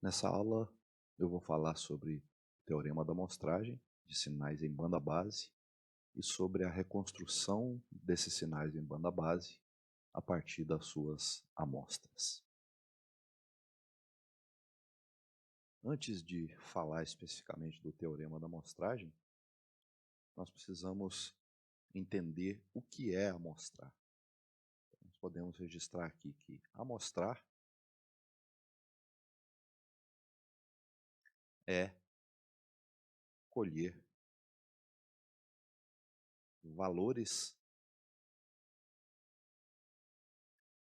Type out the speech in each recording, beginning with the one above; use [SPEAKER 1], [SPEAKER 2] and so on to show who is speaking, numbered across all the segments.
[SPEAKER 1] Nessa aula, eu vou falar sobre o teorema da amostragem de sinais em banda base e sobre a reconstrução desses sinais em banda base a partir das suas amostras. Antes de falar especificamente do teorema da amostragem, nós precisamos entender o que é amostrar. Nós podemos registrar aqui que amostrar é colher valores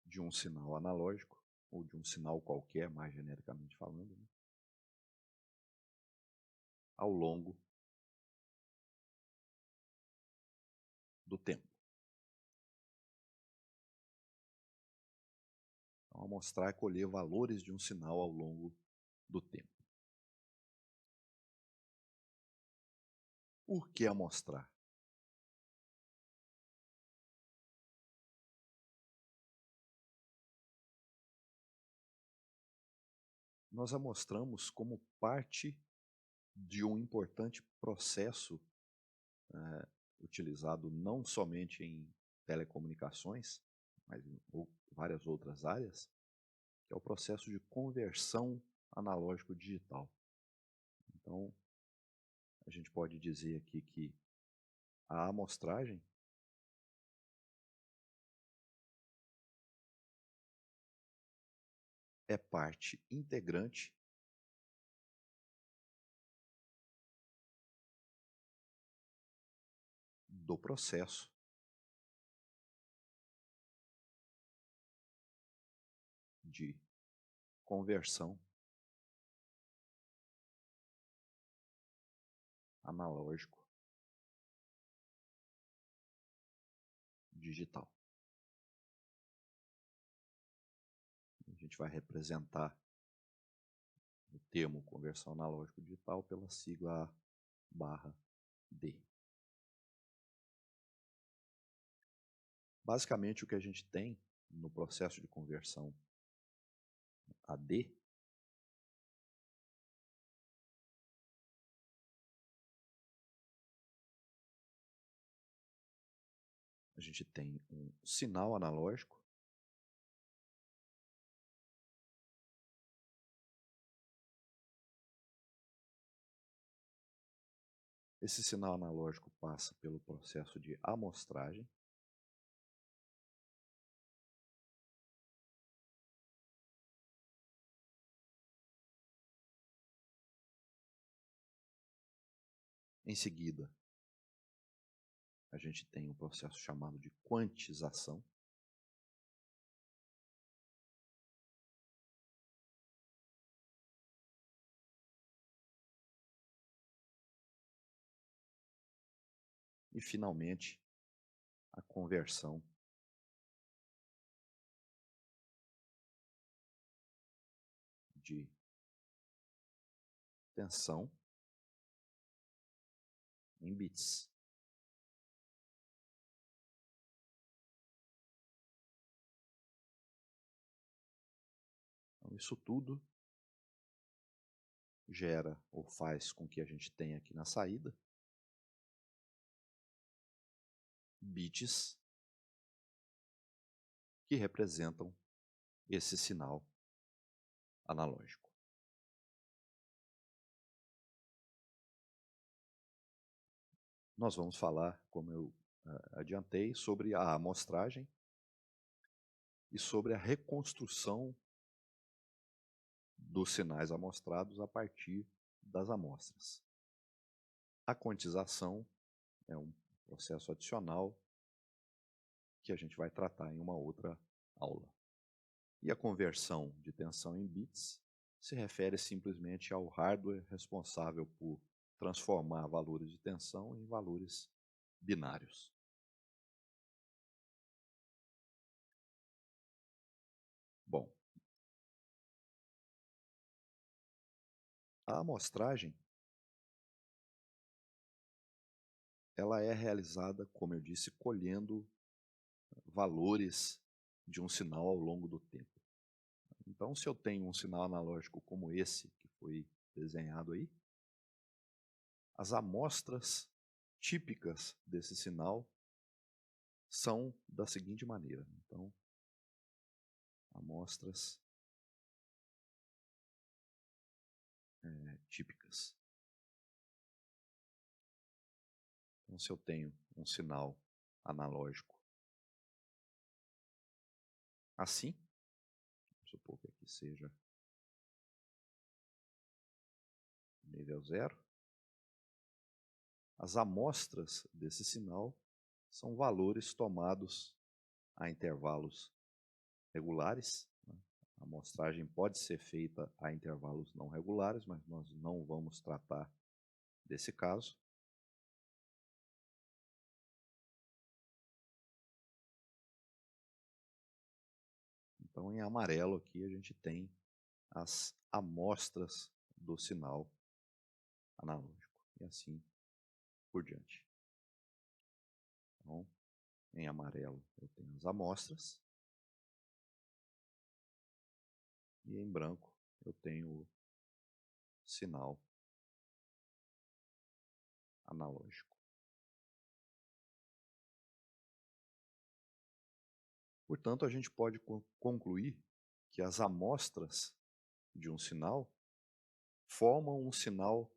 [SPEAKER 1] de um sinal analógico, ou de um sinal qualquer, mais genericamente falando, né, ao longo do tempo. Então, amostrar é colher valores de um sinal ao longo do tempo. Por que amostrar? Nós amostramos como parte de um importante processo utilizado não somente em telecomunicações, mas em várias outras áreas, que é o processo de conversão analógico-digital. Então, a gente pode dizer aqui que a amostragem é parte integrante do processo de conversão analógico digital. A gente vai representar o termo conversão analógico digital pela sigla A barra D. Basicamente, o que a gente tem no processo de conversão AD a gente tem um sinal analógico esse sinal analógico passa pelo processo de amostragem. Em seguida, a gente tem um processo chamado de quantização. E, finalmente, a conversão de tensão em bits. Então, isso tudo gera ou faz com que a gente tenha aqui na saída bits que representam esse sinal analógico. Nós vamos falar, como eu adiantei, sobre a amostragem e sobre a reconstrução dos sinais amostrados a partir das amostras. A quantização é um processo adicional que a gente vai tratar em uma outra aula. E a conversão de tensão em bits se refere simplesmente ao hardware responsável por transformar valores de tensão em valores binários. Bom, a amostragem ela é realizada, como eu disse, colhendo valores de um sinal ao longo do tempo. Então, se eu tenho um sinal analógico como esse que foi desenhado aí, as amostras típicas desse sinal são da seguinte maneira. Então, amostras típicas. Então, se eu tenho um sinal analógico assim, vamos supor que aqui seja nível 0, as amostras desse sinal são valores tomados a intervalos regulares, né? A amostragem pode ser feita a intervalos não regulares, mas nós não vamos tratar desse caso. Então, em amarelo aqui a gente tem as amostras do sinal analógico e assim por diante. Então, em amarelo eu tenho as amostras e em branco eu tenho o sinal analógico. Portanto, a gente pode concluir que as amostras de um sinal formam um sinal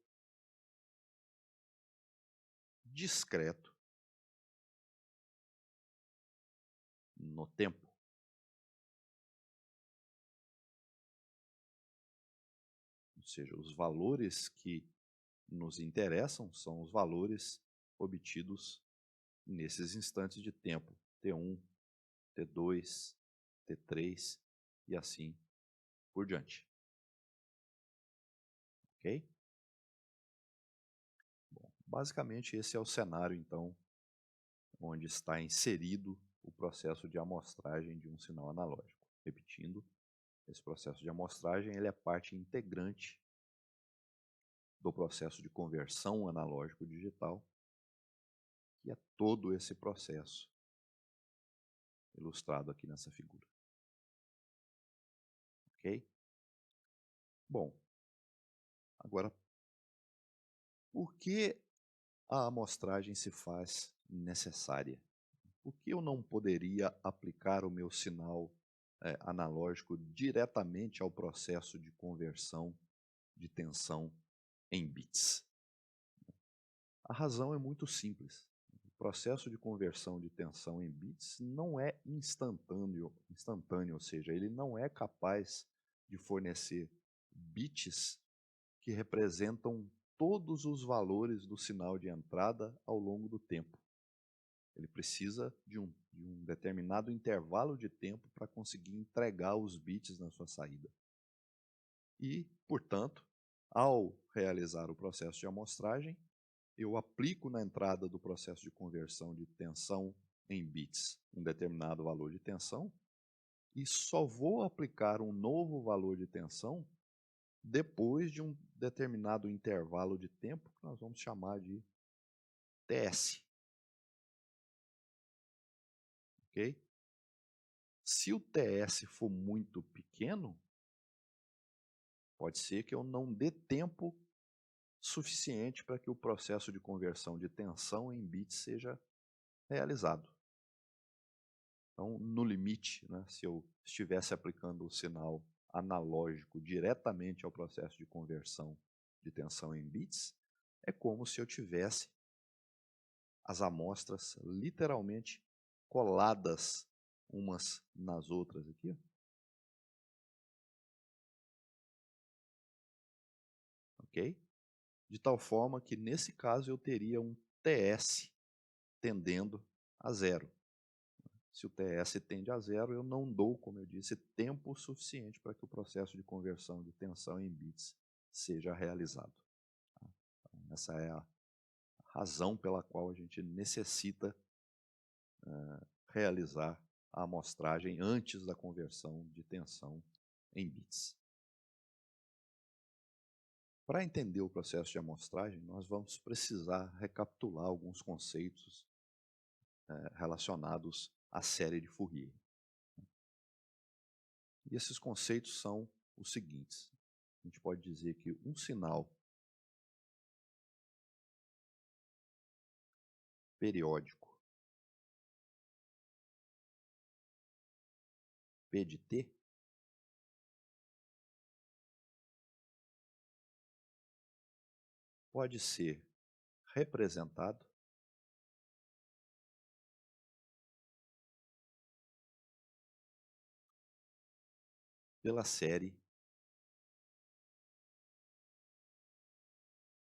[SPEAKER 1] discreto no tempo. Ou seja, os valores que nos interessam são os valores obtidos nesses instantes de tempo, T1, T2, T3 e assim por diante. Ok? Bom, basicamente esse é o cenário, então, onde está inserido o processo de amostragem de um sinal analógico. Repetindo, esse processo de amostragem ele é parte integrante do processo de conversão analógico-digital, que é todo esse processo ilustrado aqui nessa figura. Ok? Bom, agora, por que a amostragem se faz necessária? Por que eu não poderia aplicar o meu sinal analógico diretamente ao processo de conversão de tensão em bits? A razão é muito simples. O processo de conversão de tensão em bits não é instantâneo, ou seja, ele não é capaz de fornecer bits que representam todos os valores do sinal de entrada ao longo do tempo. Ele precisa de um determinado intervalo de tempo para conseguir entregar os bits na sua saída. E, portanto, ao realizar o processo de amostragem, eu aplico na entrada do processo de conversão de tensão em bits um determinado valor de tensão e só vou aplicar um novo valor de tensão depois de um determinado intervalo de tempo que nós vamos chamar de TS. Ok? Se o TS for muito pequeno, pode ser que eu não dê tempo suficiente para que o processo de conversão de tensão em bits seja realizado. Então, no limite, né, se eu estivesse aplicando o sinal analógico diretamente ao processo de conversão de tensão em bits, é como se eu tivesse as amostras literalmente coladas umas nas outras aqui. Ok? De tal forma que, nesse caso, eu teria um TS tendendo a zero. Se o TS tende a zero, eu não dou, como eu disse, tempo suficiente para que o processo de conversão de tensão em bits seja realizado. Então, essa é a razão pela qual a gente necessita realizar a amostragem antes da conversão de tensão em bits. Para entender o processo de amostragem, nós vamos precisar recapitular alguns conceitos relacionados à série de Fourier. E esses conceitos são os seguintes. A gente pode dizer que um sinal periódico P de T pode ser representado pela série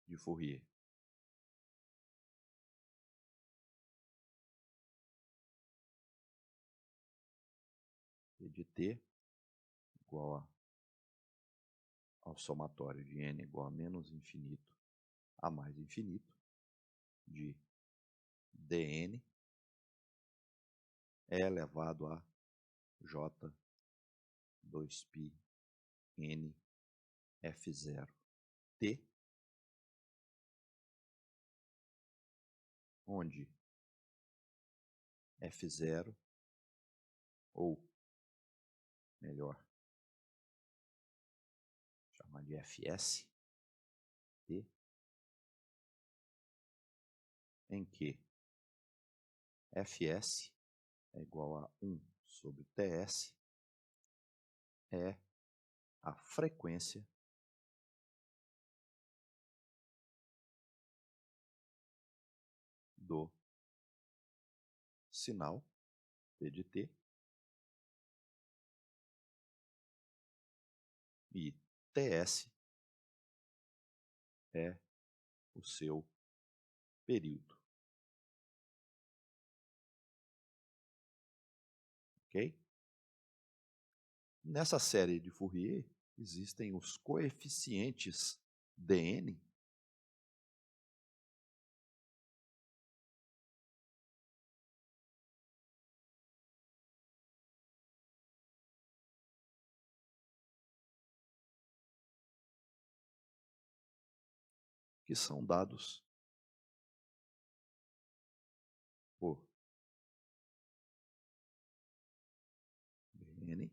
[SPEAKER 1] de Fourier. P de T igual ao somatório de n igual a menos infinito a mais infinito de dn é elevado a j 2π n f0 t, onde f0, ou melhor, chamar de fs, t, em que fs é igual a 1 sobre ts, é a frequência do sinal P de T, e Ts é o seu período. Ok? Nessa série de Fourier existem os coeficientes dn que são dados por dn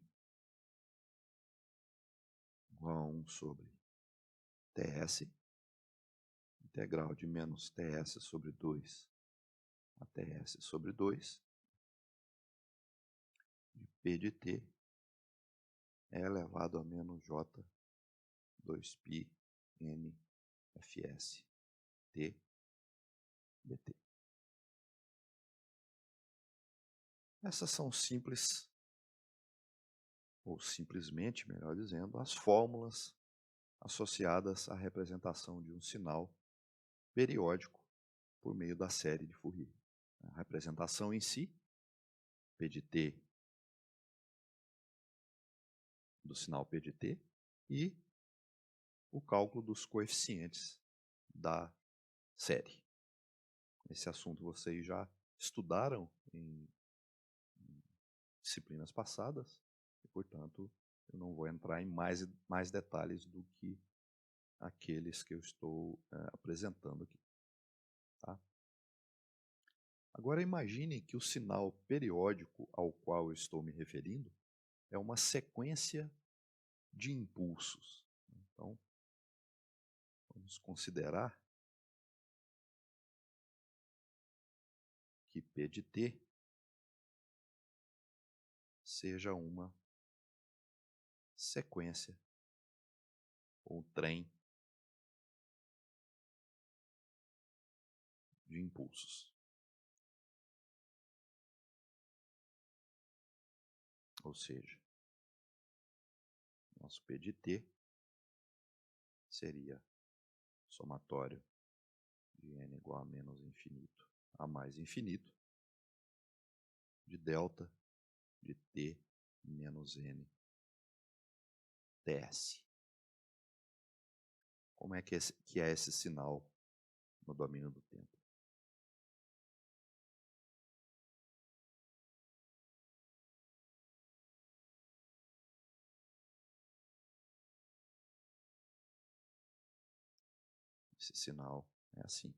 [SPEAKER 1] igual a 1 sobre ts, integral de menos ts sobre 2 a ts sobre 2, de P de T é elevado a menos j 2π n fs t dt. Essas são simples, ou simplesmente, melhor dizendo, as fórmulas associadas à representação de um sinal periódico por meio da série de Fourier. A representação em si, P de T, do sinal P de T, e o cálculo dos coeficientes da série. Esse assunto vocês já estudaram em disciplinas passadas, e, portanto, eu não vou entrar em mais detalhes do que aqueles que eu estou apresentando aqui. Tá? Agora imagine que o sinal periódico ao qual eu estou me referindo é uma sequência de impulsos. Então, vamos considerar que P de T seja uma sequência ou trem de impulsos. Ou seja, nosso P de T seria somatório de n igual a menos infinito a mais infinito de delta de t menos n ts. Como é que é esse sinal no domínio do tempo? Esse sinal é assim.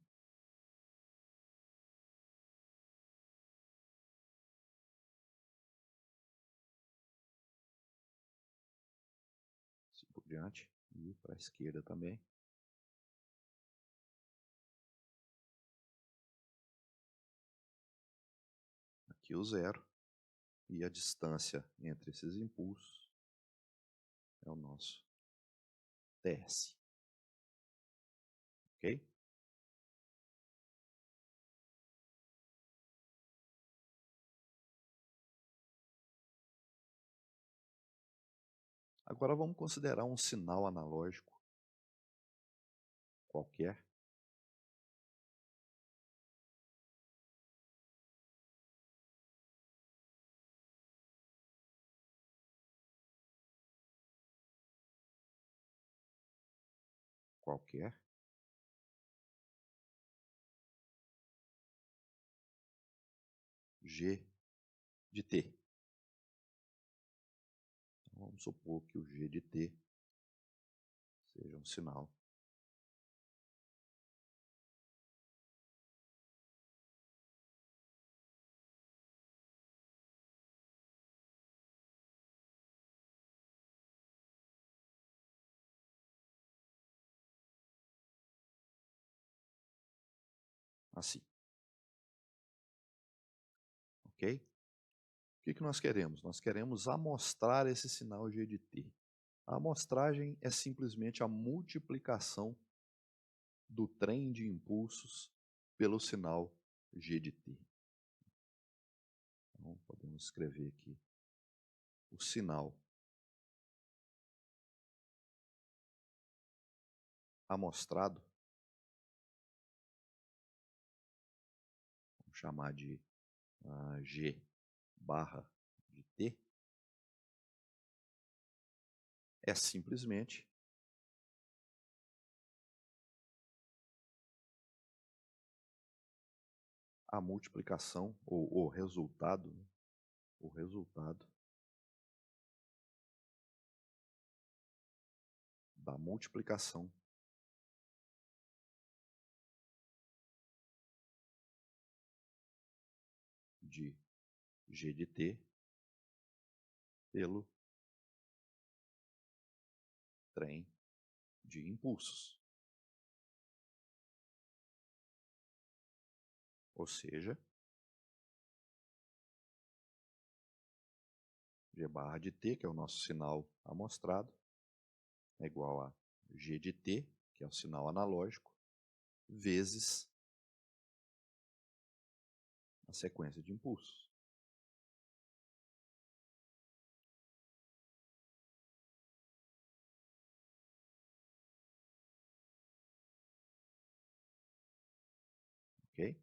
[SPEAKER 1] diante e para a esquerda também. Aqui o zero. E a distância entre esses impulsos é o nosso TS. Ok? Agora vamos considerar um sinal analógico qualquer. Qualquer. G de T. Então, vamos supor que o G de T seja um sinal assim. Ok? O que nós queremos? Nós queremos amostrar esse sinal G de T. A amostragem é simplesmente a multiplicação do trem de impulsos pelo sinal G de T. Então, podemos escrever aqui o sinal amostrado, vamos chamar de G barra de T, é simplesmente a multiplicação, ou o resultado da multiplicação de G de T pelo trem de impulsos. Ou seja, G barra de T, que é o nosso sinal amostrado, é igual a G de T, que é o sinal analógico, vezes a sequência de impulsos. Ok?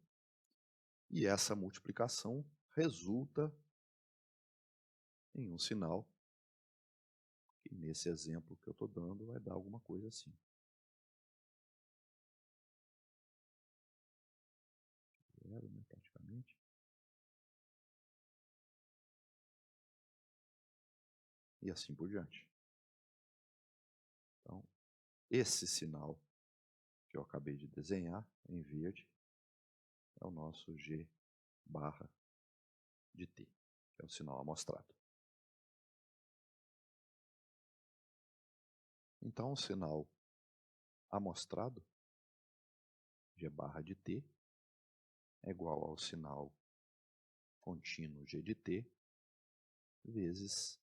[SPEAKER 1] E essa multiplicação resulta em um sinal que, nesse exemplo que eu estou dando, vai dar alguma coisa assim. Zero, né, praticamente. E assim por diante. Então, esse sinal que eu acabei de desenhar em verde é o nosso G barra de T, que é o sinal amostrado. Então, o sinal amostrado, G barra de T, é igual ao sinal contínuo G de T, vezes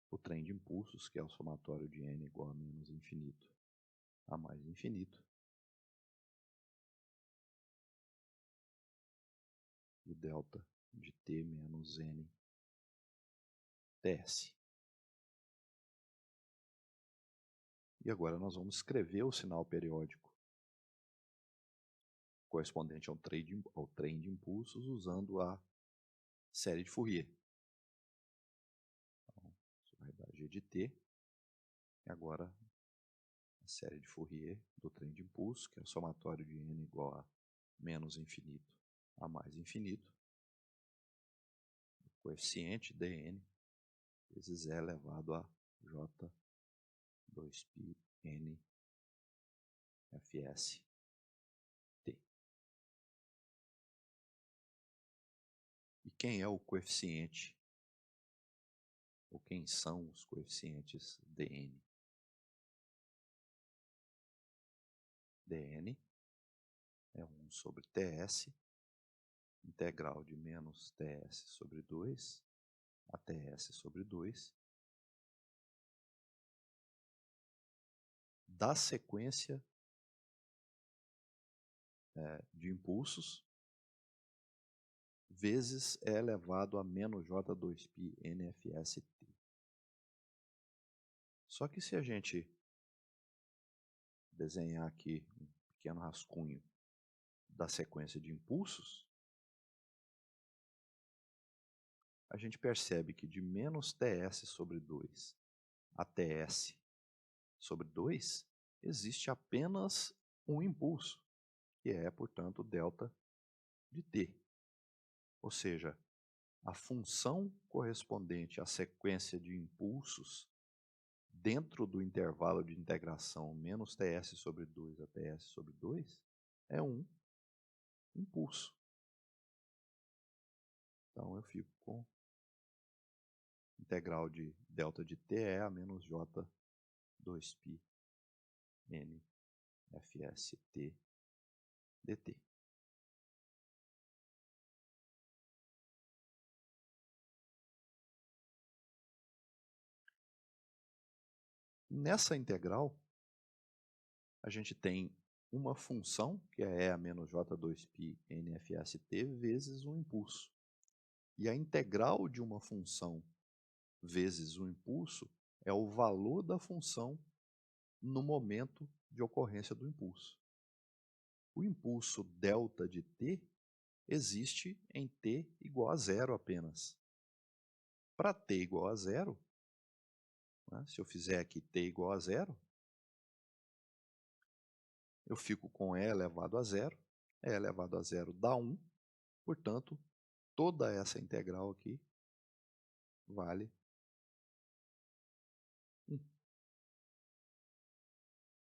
[SPEAKER 1] o trem de impulsos, que é o somatório de n igual a menos infinito a mais infinito, de delta de T menos n ts. E agora nós vamos escrever o sinal periódico correspondente ao trem de impulsos usando a série de Fourier. Então, isso vai dar G de T. E agora a série de Fourier do trem de impulso, que é o somatório de n igual a menos infinito a mais infinito, o coeficiente dn vezes e elevado a j 2π n fs t. E quem é o coeficiente, ou quem são os coeficientes dn? dn é 1 sobre ts, integral de menos ts sobre 2 a ts sobre 2, da sequência de impulsos vezes E elevado a menos J2π NFST. Só que se a gente desenhar aqui um pequeno rascunho da sequência de impulsos, a gente percebe que de menos TS sobre 2 a TS sobre 2 existe apenas um impulso, que é, portanto, delta de t. Ou seja, a função correspondente à sequência de impulsos dentro do intervalo de integração menos ts sobre 2 a ts sobre 2 é um impulso. Então eu fico com integral de delta de t é a menos j 2π n fst dt. Nessa integral, a gente tem uma função, que é E a menos J2π NFST, vezes um impulso. E a integral de uma função vezes um impulso é o valor da função no momento de ocorrência do impulso. O impulso delta de t existe em t igual a zero apenas. Para t igual a zero, né, se eu fizer aqui t igual a zero, eu fico com E elevado a zero. E elevado a zero dá 1, portanto, toda essa integral aqui vale 1.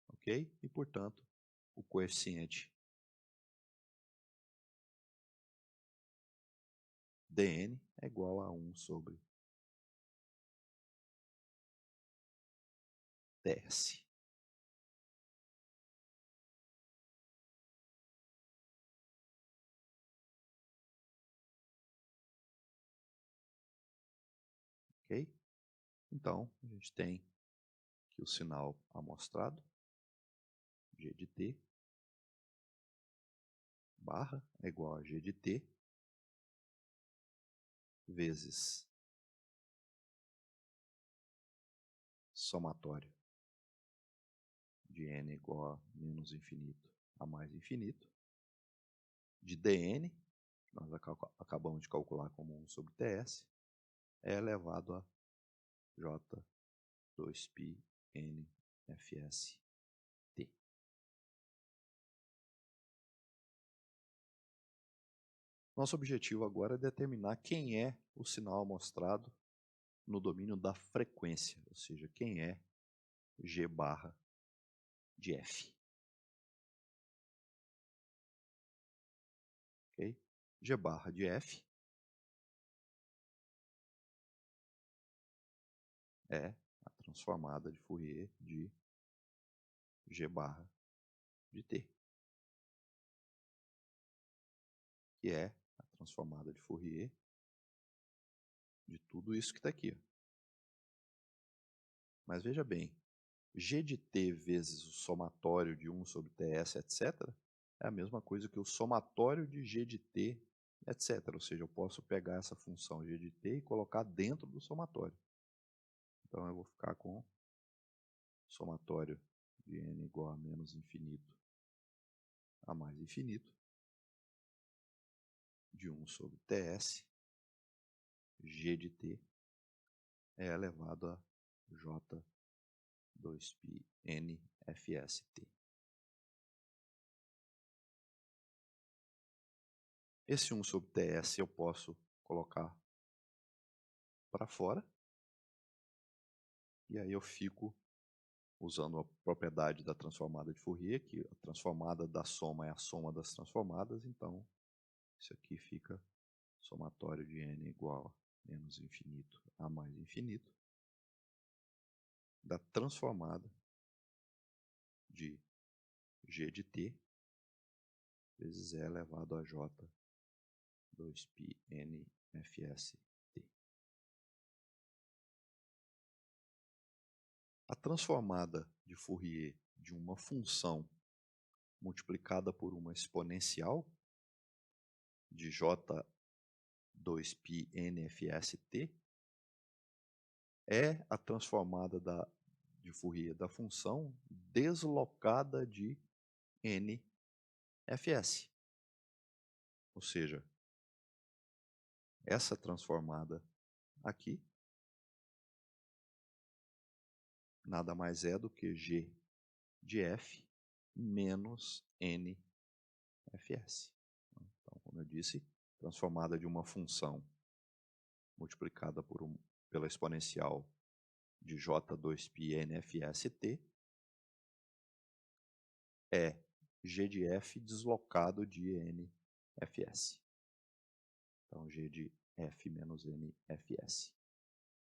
[SPEAKER 1] Ok? E, portanto, o coeficiente dn é igual a 1 sobre ts. Ok? Então, a gente tem aqui o sinal amostrado, g de t, barra é igual a g de t, vezes somatório de n igual a menos infinito a mais infinito, de dn, que nós acabamos de calcular como 1 sobre ts, é elevado a j 2π n fs t. Nosso objetivo agora é determinar quem é o sinal amostrado no domínio da frequência, ou seja, quem é g barra de f. Okay? G barra de f é a transformada de Fourier de g barra de t, que é a transformada de Fourier de tudo isso que está aqui. Mas veja bem, g de t vezes o somatório de 1 sobre ts, etc., é a mesma coisa que o somatório de g de t, etc. Ou seja, eu posso pegar essa função g de t e colocar dentro do somatório. Então eu vou ficar com somatório de n igual a menos infinito a mais infinito de 1 sobre ts, g de t é elevado a j 2π n fst. Esse 1 sobre ts eu posso colocar para fora, e aí eu fico usando a propriedade da transformada de Fourier, que a transformada da soma é a soma das transformadas, então isso aqui fica somatório de n igual a menos infinito a mais infinito da transformada de G de T vezes E elevado a J 2π N Fs T. A transformada de Fourier de uma função multiplicada por uma exponencial de J 2π N Fs T é a transformada de Fourier da função deslocada de N Fs. Ou seja, essa transformada aqui nada mais é do que G de F menos N Fs. Então, como eu disse, transformada de uma função multiplicada pela exponencial de J2π N Fs T é G de F deslocado de N Fs. Então, G de F menos N Fs.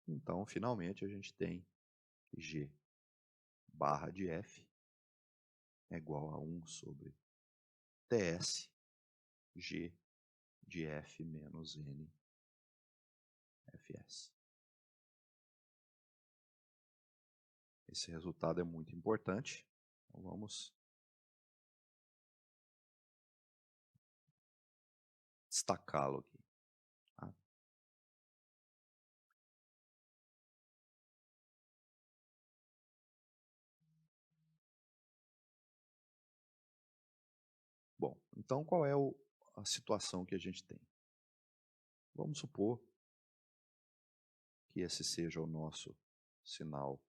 [SPEAKER 1] Então, finalmente, a gente tem que G barra de F é igual a 1 sobre Ts G de F menos N Fs. Esse resultado é muito importante. Então, vamos destacá-lo aqui. Tá? Bom, então qual é a situação que a gente tem? Vamos supor que esse seja o nosso sinal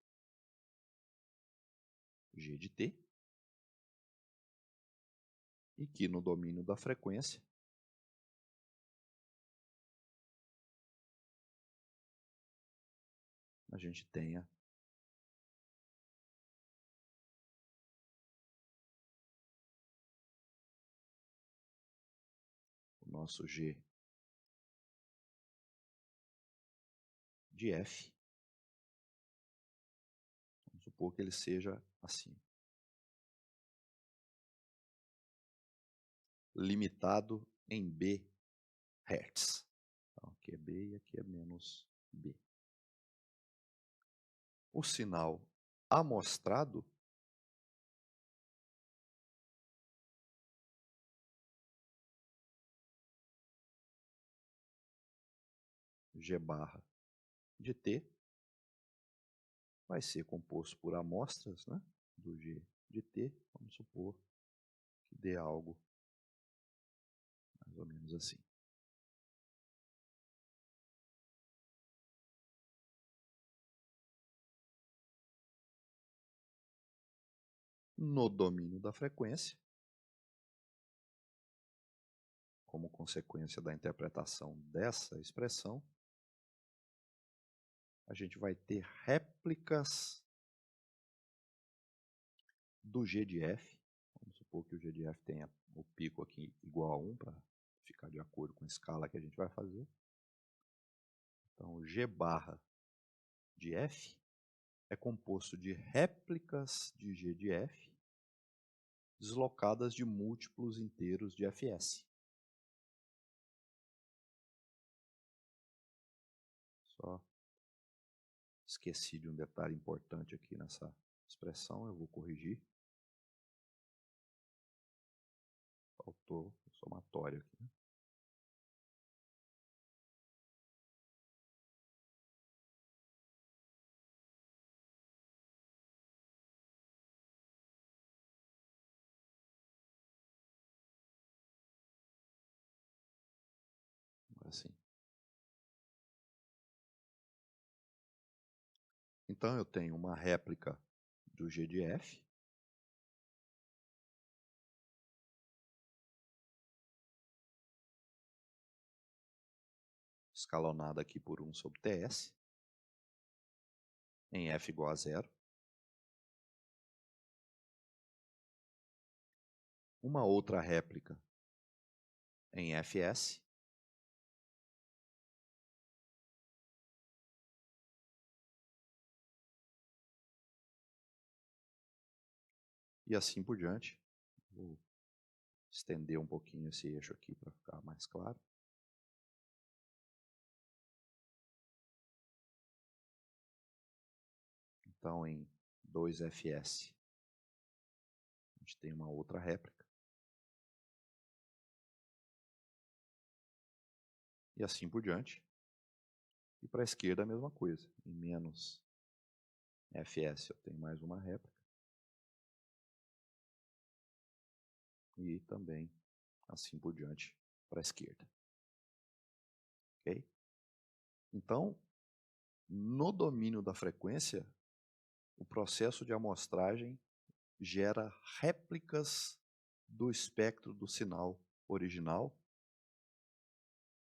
[SPEAKER 1] G de T e que no domínio da frequência a gente tenha o nosso G de F. Vamos supor que ele seja assim. Limitado em B Hz. Então, aqui é B e aqui é menos B. O sinal amostrado G barra de T vai ser composto por amostras, né, do G de T. Vamos supor que dê algo mais ou menos assim. No domínio da frequência, como consequência da interpretação dessa expressão, a gente vai ter réplicas do G de F. Vamos supor que o G de F tenha o pico aqui igual a 1 para ficar de acordo com a escala que a gente vai fazer. Então, o G barra de F é composto de réplicas de G de F deslocadas de múltiplos inteiros de Fs. Só esqueci de um detalhe importante aqui nessa expressão, eu vou corrigir. Faltou o somatório aqui. Assim. Então eu tenho uma réplica do G de F escalonada aqui por 1 sobre Ts em F igual a 0. Uma outra réplica em Fs e assim por diante, Vou estender um pouquinho esse eixo aqui para ficar mais claro. Então, em 2fs, a gente tem uma outra réplica. E assim por diante. E para a esquerda a mesma coisa. Em menos fs eu tenho mais uma réplica. E também assim por diante para a esquerda. Ok? Então, no domínio da frequência, o processo de amostragem gera réplicas do espectro do sinal original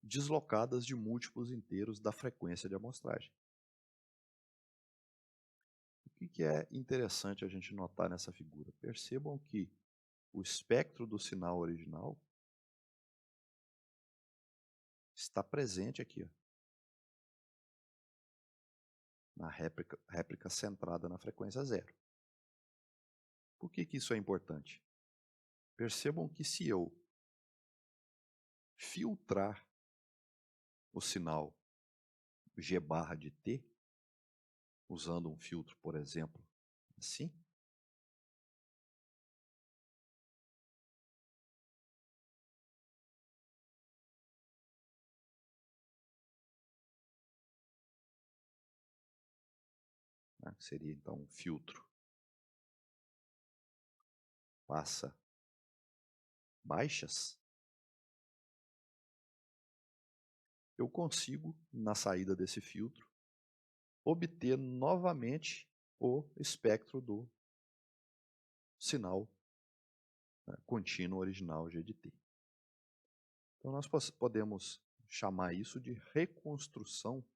[SPEAKER 1] deslocadas de múltiplos inteiros da frequência de amostragem. O que é interessante a gente notar nessa figura? Percebam que o espectro do sinal original está presente aqui, ó, na réplica centrada na frequência zero. Por que isso é importante? Percebam que se eu filtrar o sinal G barra de T, usando um filtro, por exemplo, assim, né, que seria então um filtro, passa baixas, eu consigo, na saída desse filtro, obter novamente o espectro do sinal, né, contínuo original G de T. Então nós podemos chamar isso de reconstrução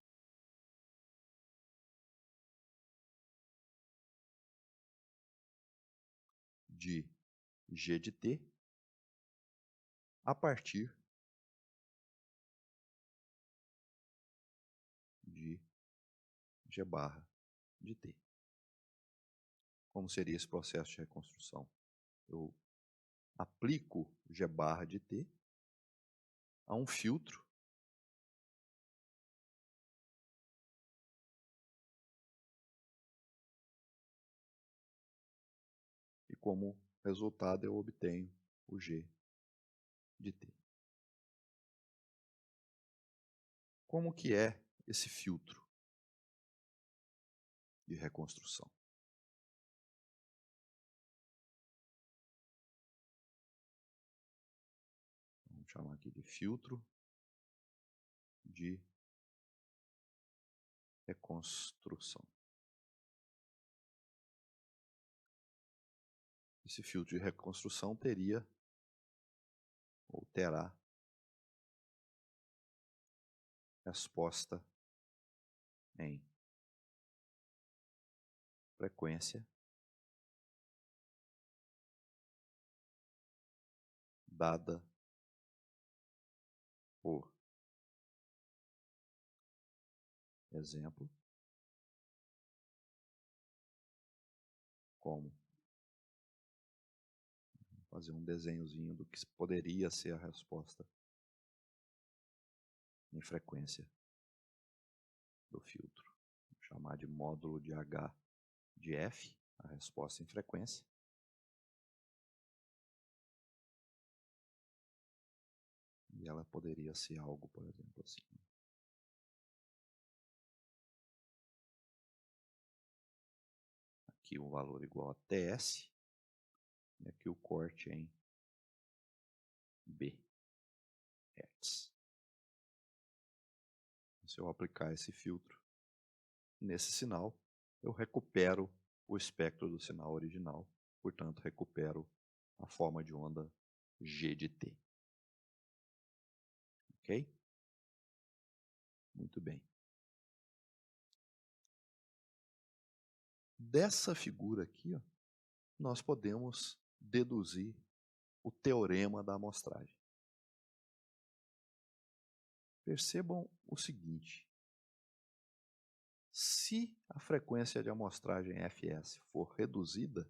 [SPEAKER 1] de G de T a partir de G barra de T. Como seria esse processo de reconstrução? Eu aplico G barra de T a um filtro e como resultado eu obtenho o G de T. Como que é esse filtro de reconstrução? Vamos chamar aqui de filtro de reconstrução. Esse filtro de reconstrução teria ou terá resposta em frequência dada por exemplo, como fazer um desenhozinho do que poderia ser a resposta em frequência do filtro. Vou chamar de módulo de H de F, a resposta em frequência. E ela poderia ser algo, por exemplo, assim. Aqui um valor igual a TS, e aqui o corte em B Hertz. Se eu aplicar esse filtro nesse sinal, eu recupero o espectro do sinal original, portanto, recupero a forma de onda G de T. Ok? Muito bem. Dessa figura aqui, ó, nós podemos deduzir o teorema da amostragem. Percebam o seguinte: se a frequência de amostragem Fs for reduzida,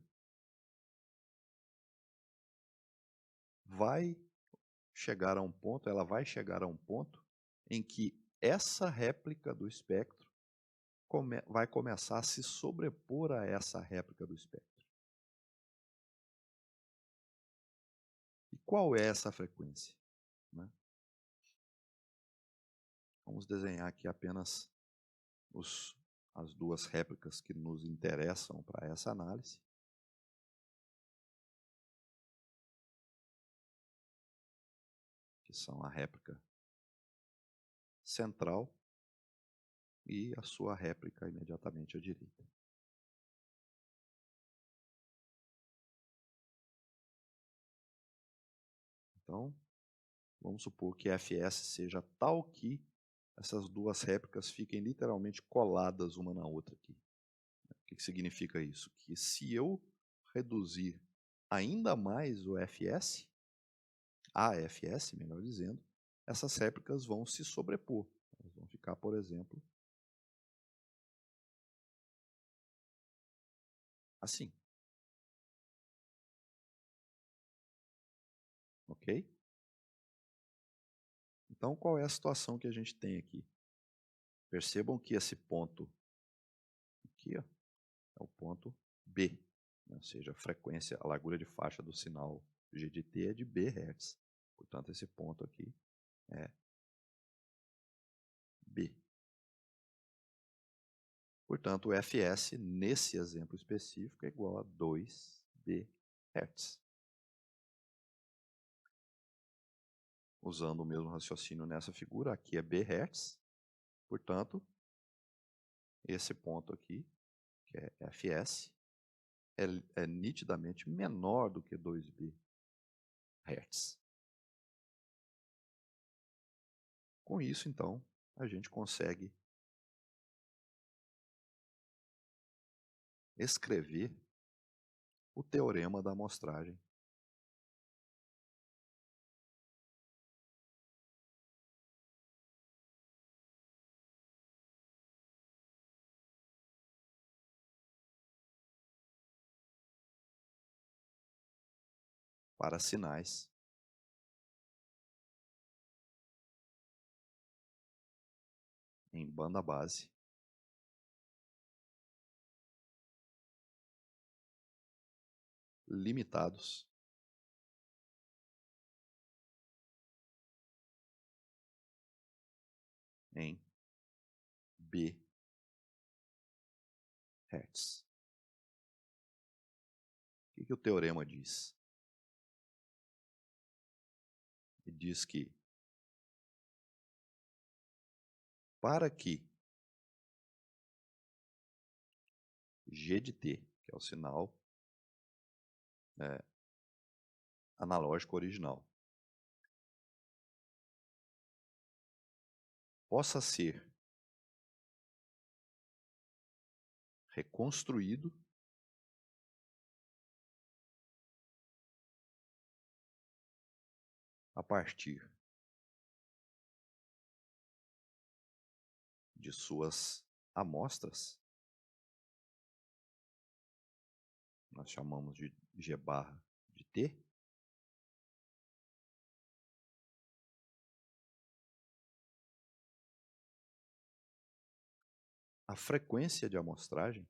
[SPEAKER 1] vai chegar a um ponto, ela vai chegar a um ponto em que essa réplica do espectro vai começar a se sobrepor a essa réplica do espectro. E qual é essa frequência? Né? Vamos desenhar aqui apenas as duas réplicas que nos interessam para essa análise. Que são a réplica central e a sua réplica imediatamente à direita. Então, vamos supor que Fs seja tal que essas duas réplicas fiquem literalmente coladas uma na outra aqui. O que significa isso? Que se eu reduzir ainda mais o Fs, a Fs, melhor dizendo, essas réplicas vão se sobrepor. Elas vão ficar, por exemplo, assim. Ok? Então, qual é a situação que a gente tem aqui? Percebam que esse ponto aqui ó, é o ponto B, né? Ou seja, a frequência, a largura de faixa do sinal G de T é de B Hz. Portanto, esse ponto aqui é B. Portanto, o Fs, nesse exemplo específico, é igual a 2B Hz. Usando o mesmo raciocínio nessa figura, aqui é B Hz. Portanto, esse ponto aqui, que é Fs, é nitidamente menor do que 2B Hz. Com isso, então, a gente consegue escrever o teorema da amostragem para sinais em banda base limitados em B Hz. O que o teorema diz? Ele diz que para que G de T, que é o sinal analógico original, possa ser reconstruído a partir de suas amostras, nós chamamos de G barra de T, a frequência de amostragem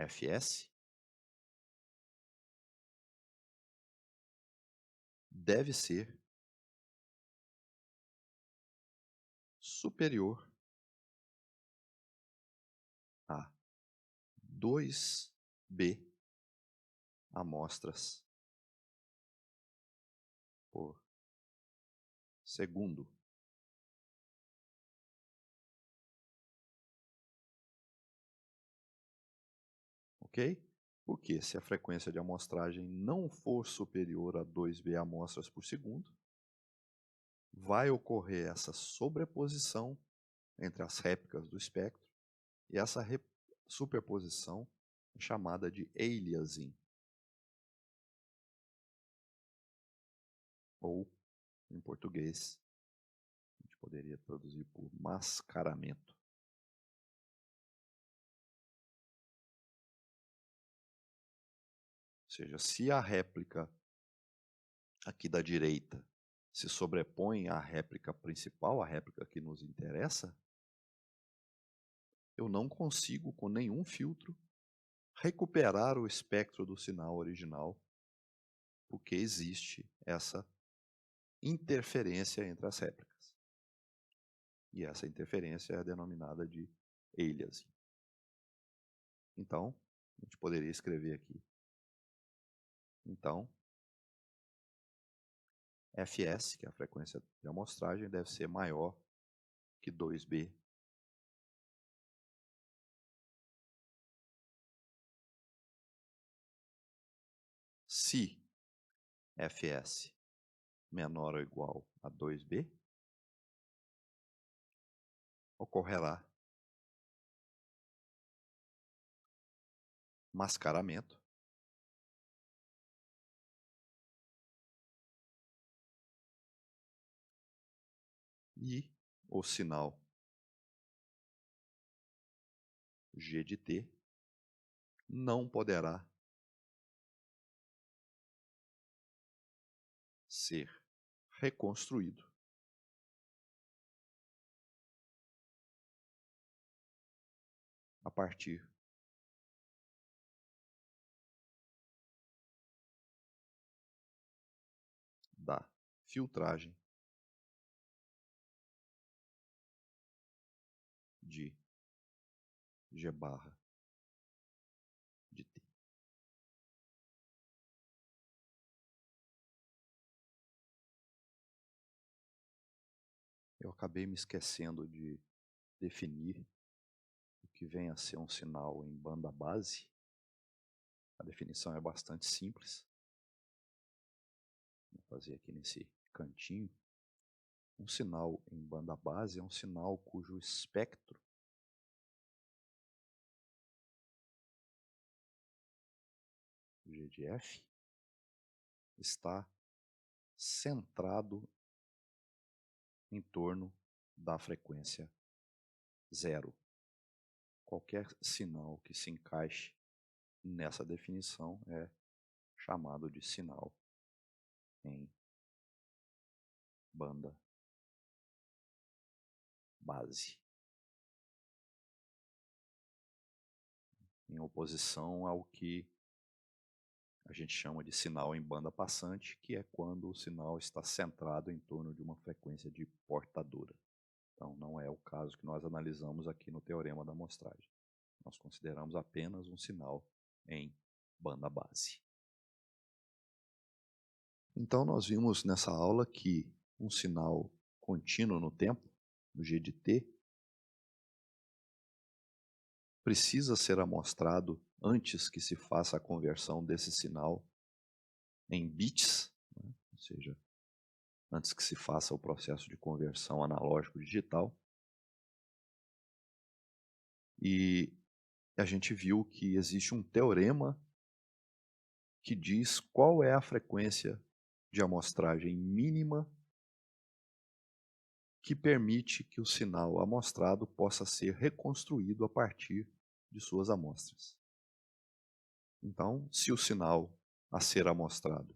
[SPEAKER 1] Fs deve ser superior a 2B amostras por segundo. Ok? Porque se a frequência de amostragem não for superior a 2B amostras por segundo, vai ocorrer essa sobreposição entre as réplicas do espectro e essa superposição é chamada de aliasing, ou, em português, a gente poderia traduzir por mascaramento. Ou seja, se a réplica aqui da direita se sobrepõe à réplica principal, a réplica que nos interessa, eu não consigo, com nenhum filtro, recuperar o espectro do sinal original, porque existe essa interferência entre as réplicas. E essa interferência é denominada de aliasing. Então, a gente poderia escrever aqui. Então, Fs, que é a frequência de amostragem, deve ser maior que 2B. Se Fs menor ou igual a 2B, ocorrerá mascaramento e o sinal G de T não poderá ser reconstruído a partir da filtragem de G barra de T. Eu acabei me esquecendo de definir o que vem a ser um sinal em banda base. A definição é bastante simples. Vou fazer aqui nesse cantinho. Um sinal em banda base é um sinal cujo espectro G de F está centrado em torno da frequência zero. Qualquer sinal que se encaixe nessa definição é chamado de sinal em banda base, em oposição ao que a gente chama de sinal em banda passante, que é quando o sinal está centrado em torno de uma frequência de portadora. Então, não é o caso que nós analisamos aqui no teorema da amostragem. Nós consideramos apenas um sinal em banda base. Então, nós vimos nessa aula que um sinal contínuo no tempo, no G de T, precisa ser amostrado antes que se faça a conversão desse sinal em bits, né? Ou seja, antes que se faça o processo de conversão analógico-digital. E a gente viu que existe um teorema que diz qual é a frequência de amostragem mínima que permite que o sinal amostrado possa ser reconstruído a partir de suas amostras. Então, se o sinal a ser amostrado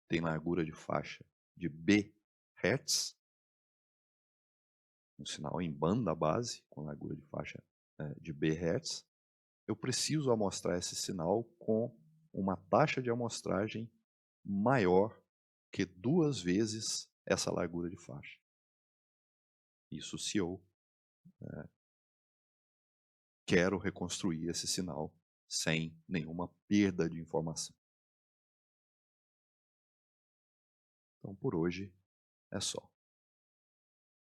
[SPEAKER 1] tem largura de faixa de B Hz, um sinal em banda base com largura de faixa de B Hz, eu preciso amostrar esse sinal com uma taxa de amostragem maior que 2 vezes essa largura de faixa. Isso se eu quero reconstruir esse sinal sem nenhuma perda de informação. Então, por hoje, é só.